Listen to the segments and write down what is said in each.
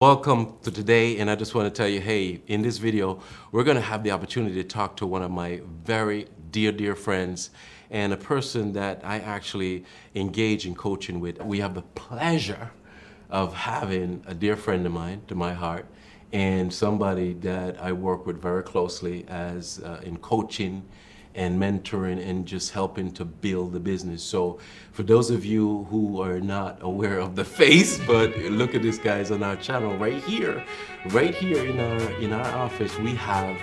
Welcome to today, and I just want to tell you, hey, in this video, we're going to have the opportunity to talk to one of my very dear friends and a person that I actually engage in coaching with. We have the pleasure of having a dear friend of mine, to my heart, and somebody that I work with very closely as in coaching and mentoring and just helping to build the business. So for those of you who are not aware of the face, but look at this guys on our channel right here in our office, we have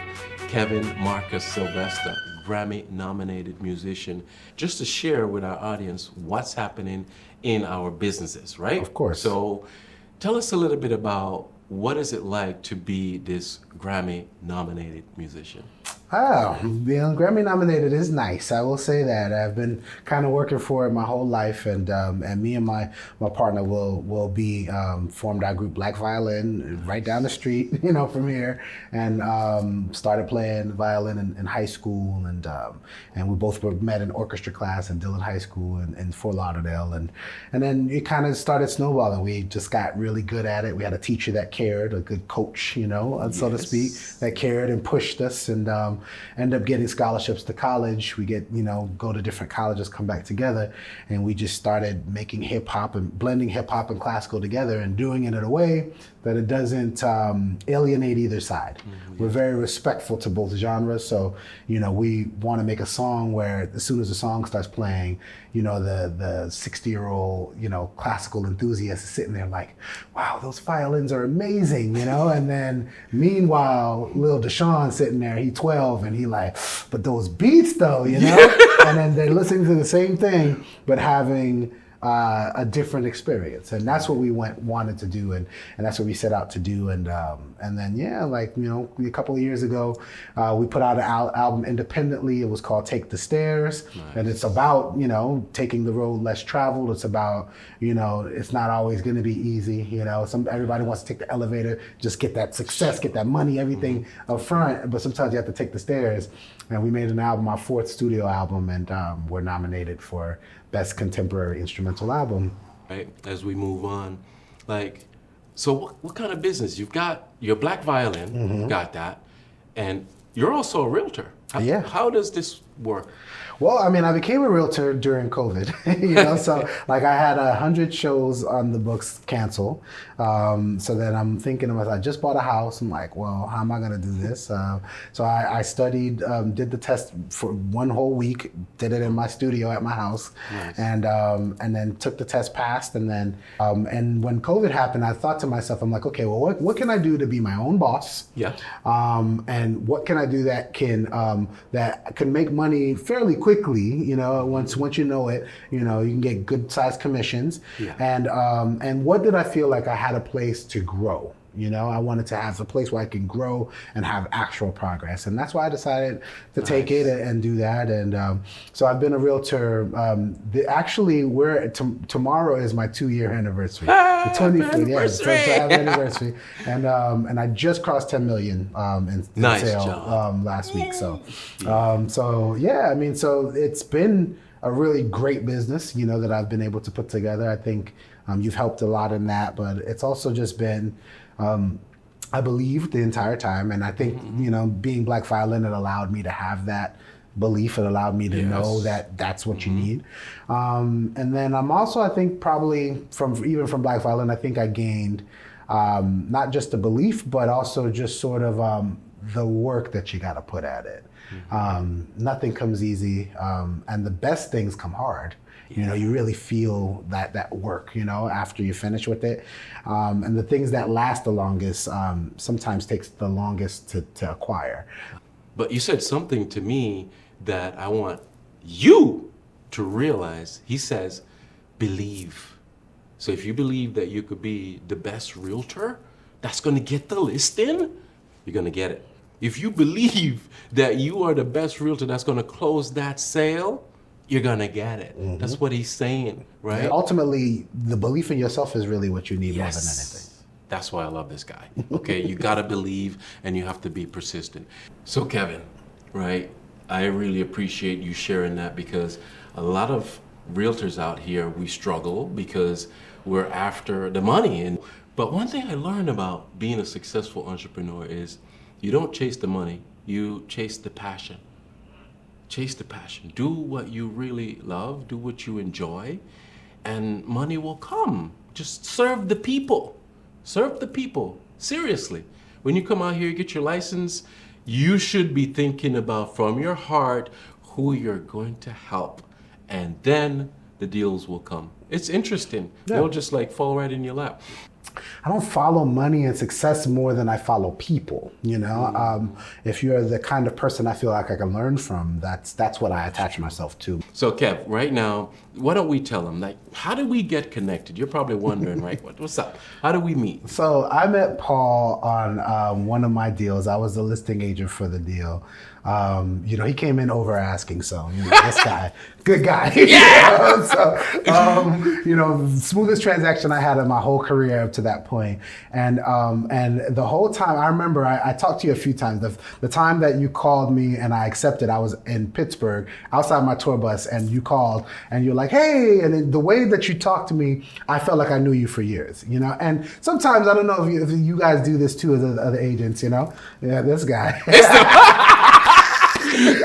Kevin Marcus Sylvester, Grammy nominated musician, just to share with our audience what's happening in our businesses, right? Of course. So tell us a little bit about what is it like to be this Grammy nominated musician? Being Grammy nominated is nice. I will say that. I've been kind of working for it my whole life, and me and my partner will be formed our group Black Violin right down the street, from here, and started playing violin in high school, and we both were met in orchestra class in Dillon High School in Fort Lauderdale, and then it kind of started snowballing. We just got really good at it. We had a teacher that cared, a good coach, so to speak, that cared and pushed us, and end up getting scholarships to college. We get, go to different colleges, come back together, and we just started making hip hop and blending hip hop and classical together and doing it in a way that it doesn't alienate either side. Mm-hmm. We're very respectful to both genres. So, we want to make a song where as soon as the song starts playing, the 60-year-old, classical enthusiast is sitting there like, wow, those violins are amazing, and then meanwhile, little Deshaun sitting there, he's 12, and he like, but those beats though, and then they're listening to the same thing, but having a different experience, and that's what we wanted to do, and that's what we set out to do, and then a couple of years ago, we put out an album independently. It was called Take the Stairs. Nice. And it's about taking the road less traveled. It's about it's not always going to be easy. Everybody wants to take the elevator, just get that success, get that money, everything up front, but sometimes you have to take the stairs. And we made an album, our fourth studio album, and we're nominated for Best Contemporary Instrumental Album. Right, as we move on, so what kind of business? You've got your Black Violin, mm-hmm. Got that, and you're also a realtor. How does this work? Well, I became a realtor during COVID, so I had 100 shows on the books cancel. So then I'm thinking to myself, I just bought a house. I'm like, well, how am I going to do this? So I studied, did the test for one whole week, did it in my studio at my house. Nice. And then took the test, passed. And then, and when COVID happened, I thought to myself, I'm like, okay, well, what can I do to be my own boss? Yeah. And what can I do that can make money fairly quickly, once you know it, you can get good sized commissions. Yeah. And what did I feel like I had a place to grow? I wanted to have a place where I can grow and have actual progress. And that's why I decided to take it and do that. And so I've been a realtor. Actually, tomorrow is my 2-year anniversary. The 25th, yeah, anniversary. And I just crossed 10 million in sale last week. So, so it's been a really great business, that I've been able to put together. I think you've helped a lot in that, but it's also just been, I believe the entire time. And I think, being Black Violin, it allowed me to have that belief. It allowed me to know that that's what you need. And then I'm also, I think probably from Black Violin, I think I gained not just the belief, but also just sort of the work that you got to put at it. Nothing comes easy, and the best things come hard. You really feel that work, after you finish with it. And the things that last the longest sometimes takes the longest to acquire. But you said something to me that I want you to realize. He says, believe. So if you believe that you could be the best realtor that's going to get the listing, you're going to get it. If you believe that you are the best realtor that's going to close that sale, you're going to get it. Mm-hmm. That's what he's saying, right? And ultimately, the belief in yourself is really what you need more than anything. That's why I love this guy. Okay, you got to believe and you have to be persistent. So Kevin, right, I really appreciate you sharing that, because a lot of realtors out here, we struggle because we're after the money, and But one thing I learned about being a successful entrepreneur is you don't chase the money, you chase the passion. Chase the passion. Do what you really love, do what you enjoy, and money will come. Just serve the people. Serve the people. Seriously. When you come out here, get your license, you should be thinking about from your heart who you're going to help. And then the deals will come. It's interesting. Yeah. They'll just like fall right in your lap. I don't follow money and success more than I follow people. You know, if you're the kind of person I feel like I can learn from, that's what I attach myself to. So Kev, right now, why don't we tell them, like, how did we get connected? You're probably wondering, right? What's up? How did we meet? So I met Paul on one of my deals. I was the listing agent for the deal. You know, he came in over asking, so you know, this guy, good guy. Yeah. You know, smoothest transaction I had in my whole career up to that point. And the whole time, I remember I talked to you a few times. The time that you called me and I accepted, I was in Pittsburgh outside my tour bus, and you called and you're like, hey, and the way that you talked to me, I felt like I knew you for years, you know. And sometimes I don't know if you guys do this too as other agents, you know. Yeah, this guy.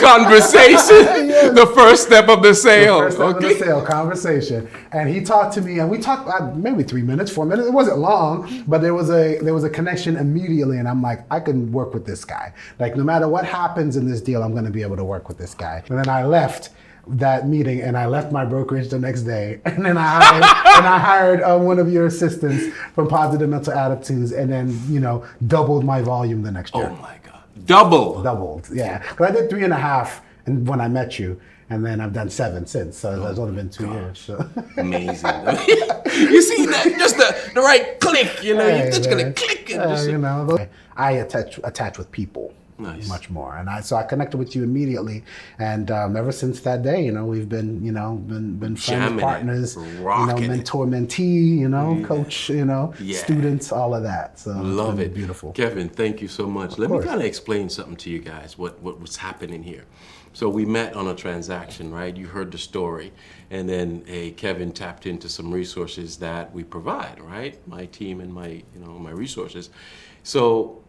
Conversation, yeah. The first step of the sale. The first step of the sale, conversation. And he talked to me, and we talked maybe 3 minutes, 4 minutes. It wasn't long, but there was a connection immediately, and I'm like, I can work with this guy. Like, no matter what happens in this deal, I'm going to be able to work with this guy. And then I left that meeting, and I left my brokerage the next day, and then I hired one of your assistants from Positive Mental Attitudes, and then, you know, doubled my volume the next year. Oh my God. Doubled, yeah. Because I did 3.5 and when I met you, and then I've done 7 since. So it's only been 2 years. So. Amazing. You see that? Just the right click, you know, you're just gonna click it. You know, I attach with people. Nice. Much more, and so I connected with you immediately, and ever since that day, you know, we've been friends, partners, mentor, mentee, you know, coach, you know, students, all of that. So love it, beautiful. Kevin, thank you so much. Let me kind of explain something to you guys. What was happening here? So we met on a transaction, right? You heard the story, and then Kevin tapped into some resources that we provide, right? My team and my resources. So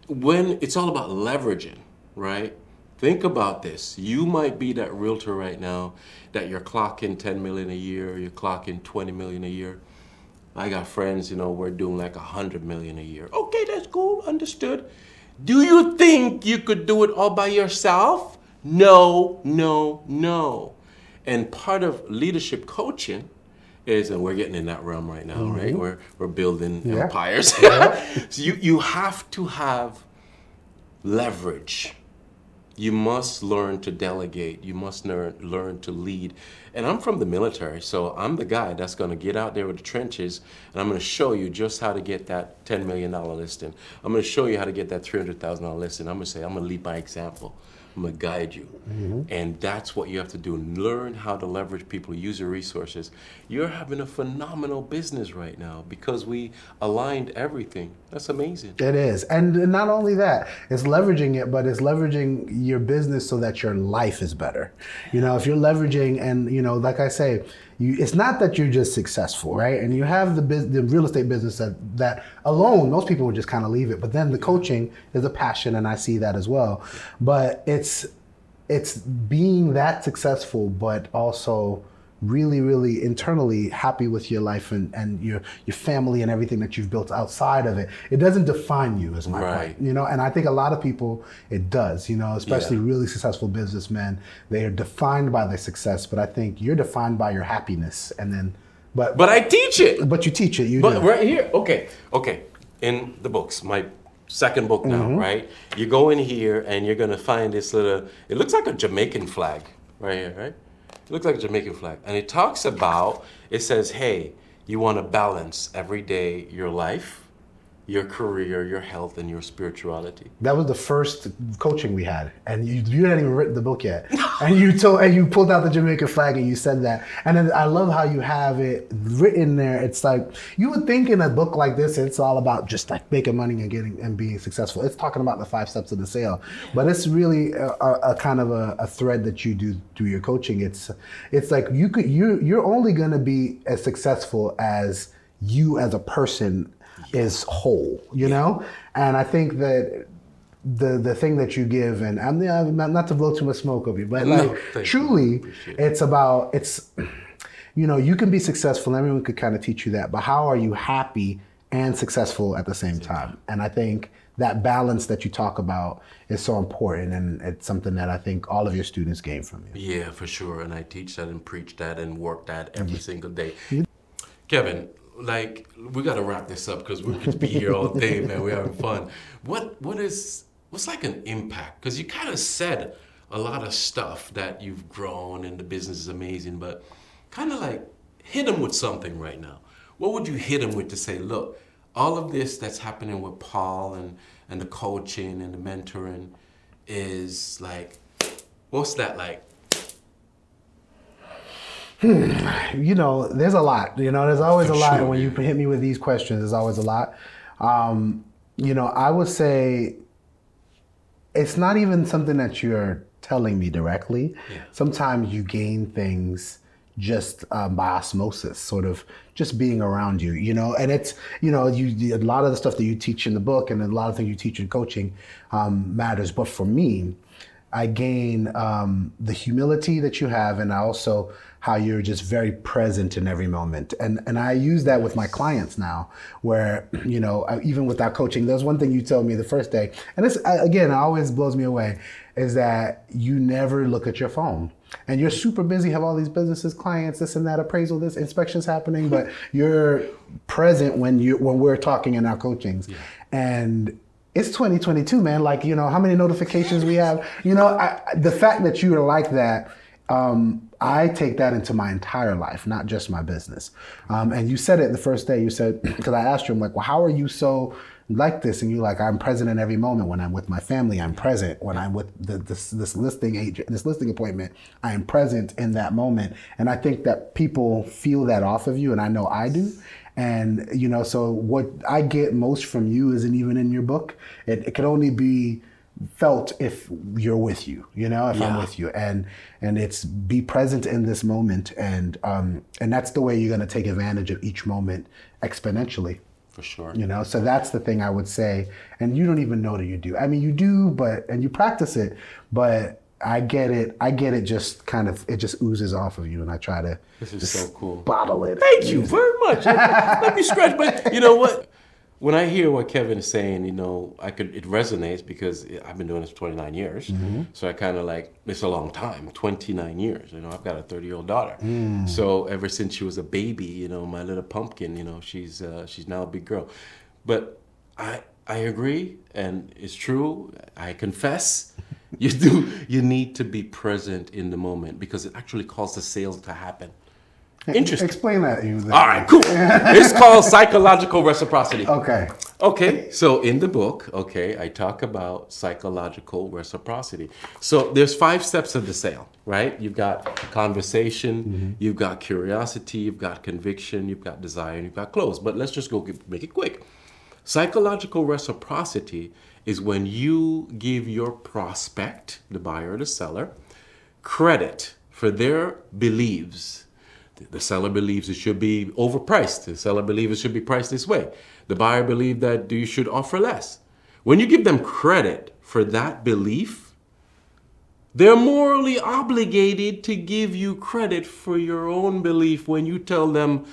when it's all about leveraging, right? Think about this. You might be that realtor right now that you're clocking 10 million a year, you're clocking 20 million a year. I got friends, you know, we're doing like 100 million a year. Okay, that's cool, understood. Do you think you could do it all by yourself? No, no, no. And part of leadership coaching is, and we're getting in that realm right now, right? We're building empires. So you have to have leverage. You must learn to delegate. You must learn to lead. And I'm from the military, so I'm the guy that's going to get out there with the trenches, and I'm going to show you just how to get that $10 million listing. I'm going to show you how to get that $300,000 listing. I'm going to say, I'm going to lead by example. I'm going to guide you. And that's what you have to do. Learn how to leverage people, use your resources. You're having a phenomenal business right now because we aligned everything. That's amazing. It is. And not only that, it's leveraging it, but it's leveraging your business so that your life is better. You know, if you're leveraging and, you know, like I say, it's not that you're just successful, right? And you have the real estate business that alone, most people would just kind of leave it. But then the coaching is a passion, and I see that as well. But it's being that successful, but also really, really internally happy with your life and your family and everything that you've built outside of it. It doesn't define you, is my point. You know, and I think a lot of people, it does, you know, especially really successful businessmen, they are defined by their success, but I think you're defined by your happiness. And then, but I teach it. But you teach it, But right here, okay. In the books, my second book now, right? You go in here and you're gonna find this little, it looks like a Jamaican flag right here, right? It looks like a Jamaican flag. And it talks about, it says, hey, you want to balance every day your life, your career, your health, and your spirituality. That was the first coaching we had, and you hadn't even written the book yet. And you pulled out the Jamaican flag and you said that. And then I love how you have it written there. It's like you would think in a book like this, it's all about just like making money and being successful. It's talking about the 5 steps of the sale, but it's really a kind of a thread that you do through your coaching. It's like you're only going to be as successful as you as a person is whole, you know? And I think that the thing that you give, and I'm not to blow too much smoke up you, but like truly, it's you know, you can be successful and everyone could kind of teach you that, but how are you happy and successful at the same time? And I think that balance that you talk about is so important, and it's something that I think all of your students gain from you. Yeah, for sure. And I teach that and preach that and work that every single day. Kevin, like, we got to wrap this up because we could be here all day, man. We're having fun. What's like an impact? Because you kind of said a lot of stuff that you've grown and the business is amazing, but kind of like hit them with something right now. What would you hit them with to say, look, all of this that's happening with Paul and the coaching and the mentoring is like, what's that like? You know, there's a lot. You know, there's always For a lot. sure. And when you hit me with these questions, there's always a lot. You know, I would say it's not even something that you're telling me directly. Yeah. Sometimes you gain things just by osmosis, sort of just being around you, you know. And it's, you know, a lot of the stuff that you teach in the book and a lot of things you teach in coaching matters. But for me, I gain the humility that you have, and also how you're just very present in every moment. And I use that with my clients now, where, you know, even with our coaching, there's one thing you told me the first day, and this, again, it always blows me away, is that you never look at your phone. And you're super busy, have all these businesses, clients, this and that, appraisal, this, inspections happening, but you're present when we're talking in our coachings. Yeah. And it's 2022, man. Like, you know, how many notifications we have, you know, the fact that you are like that, I take that into my entire life, not just my business. And you said it the first day. You said, because I asked you, I'm like, well, how are you so like this? And you're like, I'm present in every moment. When I'm with my family, I'm present. When I'm with this listing agent, this listing appointment, I am present in that moment. And I think that people feel that off of you, and I know I do. And, you know, so what I get most from you isn't even in your book. It could only be felt if you're with you, you know, if I'm with you, and it's be present in this moment, and that's the way you're going to take advantage of each moment exponentially. For sure. You know, so that's the thing I would say. And you don't even know that you do. I mean, you do, and you practice it, but I get it just kind of, it just oozes off of you, and I try to so cool. Bottle it. Thank you very much. Let me scratch, but you know what? When I hear what Kevin is saying, you know, it resonates because I've been doing this for 29 years. Mm-hmm. So I kind of like, it's a long time, 29 years. You know, I've got a 30-year-old daughter. So ever since she was a baby, you know, my little pumpkin, you know, she's now a big girl. But I agree, and it's true. I confess, you need to be present in the moment, because it actually causes the sales to happen. Interesting. Explain that. All right, cool. It's called psychological reciprocity. Okay. So in the book, I talk about psychological reciprocity. So there's 5 steps of the sale, right? You've got conversation, you've got curiosity, you've got conviction, you've got desire, and you've got close. But let's just make it quick. Psychological reciprocity is when you give your prospect, the buyer or the seller, credit for their beliefs. The seller believes it should be overpriced. The seller believes it should be priced this way. The buyer believes that you should offer less. When you give them credit for that belief, they're morally obligated to give you credit for your own belief when you tell them,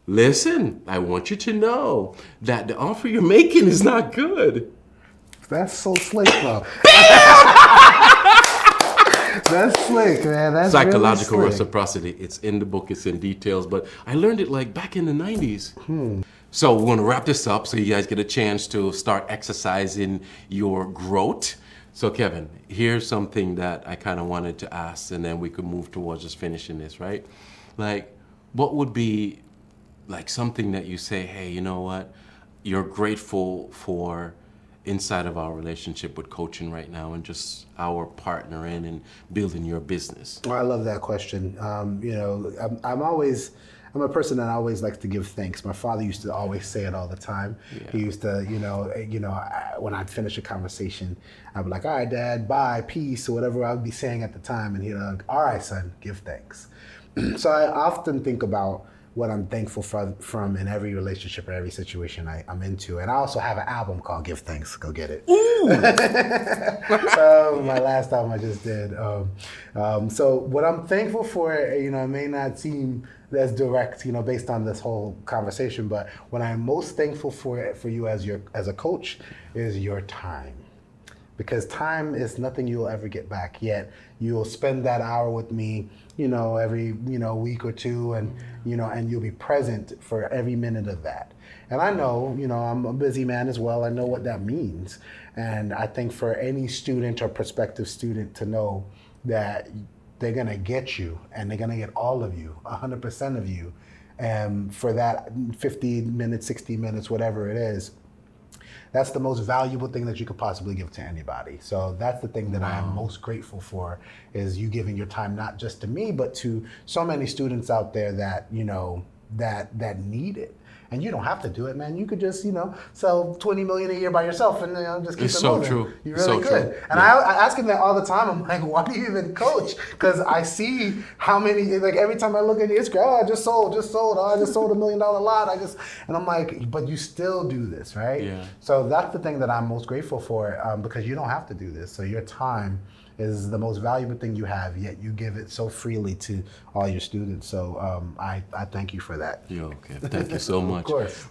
listen, I want you to know that the offer you're making is not good. That's so slick, though. That's slick, man. That's psychological really slick. Reciprocity. It's in the book. It's in details. But I learned it like back in the 90s. So we're going to wrap this up so you guys get a chance to start exercising your growth. So Kevin, here's something that I kind of wanted to ask, and then we could move towards just finishing this, right? Like, what would be like something that you say, hey, you know what? You're grateful for inside of our relationship with coaching right now, and just our partnering and building your business? Well, I love that question. You know, I'm a person that always likes to give thanks. My father used to always say it all the time. Yeah. He used to, when I'd finish a conversation, I'd be like, all right, Dad, bye, peace, or whatever I would be saying at the time. And he'd be like, all right, son, give thanks. So I often think about what I'm thankful from in every relationship or every situation I'm into. And I also have an album called Give Thanks. Go get it. My last album I just did. So what I'm thankful for, it may not seem as direct, based on this whole conversation, but what I'm most thankful for you as a coach is your time. Because time is nothing you'll ever get back, yet you'll spend that hour with me, every, week or two, and, and you'll be present for every minute of that. And I know, I'm a busy man as well. I know what that means. And I think for any student or prospective student to know that they're gonna get you, and they're gonna get all of you, 100% of you, and for that 50 minutes, 60 minutes, whatever it is, that's the most valuable thing that you could possibly give to anybody. So that's the thing that I am most grateful for, is you giving your time not just to me, but to so many students out there that, that need it. And you don't have to do it, man. You could just, sell 20 million a year by yourself and just keep it's it so moving. True. You really could. True. And I ask him that all the time. I'm like, why do you even coach? Because I see how many, every time I look at your Instagram, I just sold. Oh, I just sold $1 million lot. And I'm like, but you still do this, right? Yeah. So that's the thing that I'm most grateful for, because you don't have to do this. So your time is the most valuable thing you have, yet you give it so freely to all your students. So I thank you for that. You're okay. Thank you so much. Of course.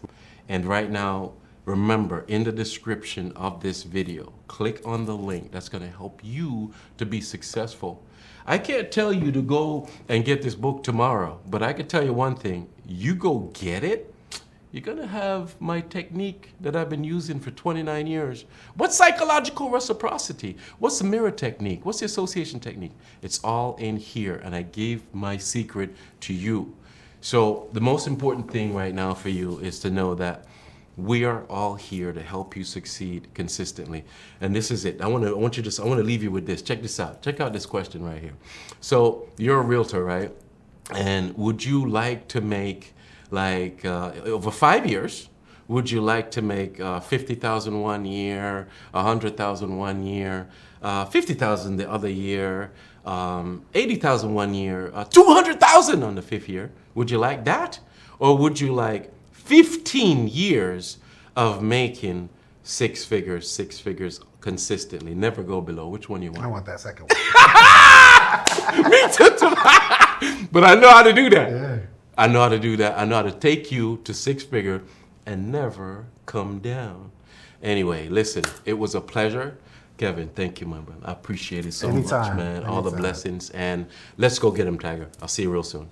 And right now, remember, in the description of this video, click on the link that's going to help you to be successful. I can't tell you to go and get this book tomorrow, but I can tell you one thing. You go get it, you're going to have my technique that I've been using for 29 years. What's psychological reciprocity? What's the mirror technique? What's the association technique? It's all in here, and I gave my secret to you. So the most important thing right now for you is to know that we are all here to help you succeed consistently. And this is it. I want to leave you with this. Check this out. Check out this question right here. So you're a realtor, right? And would you like to make, over 5 years, would you like to make 50,000 one year, 100,000 one year, 50,000 the other year, 80,000 one year, 200,000 on the 5th year? Would you like that? Or would you like 15 years of making six figures consistently, never go below? Which one you want? I want that second one. Me too. But I know how to do that. Yeah. I know how to do that. I know how to take you to 6-figure and never come down. Anyway, listen, it was a pleasure. Kevin, thank you, my brother. I appreciate it so much, man. All the blessings. And let's go get him, Tiger. I'll see you real soon.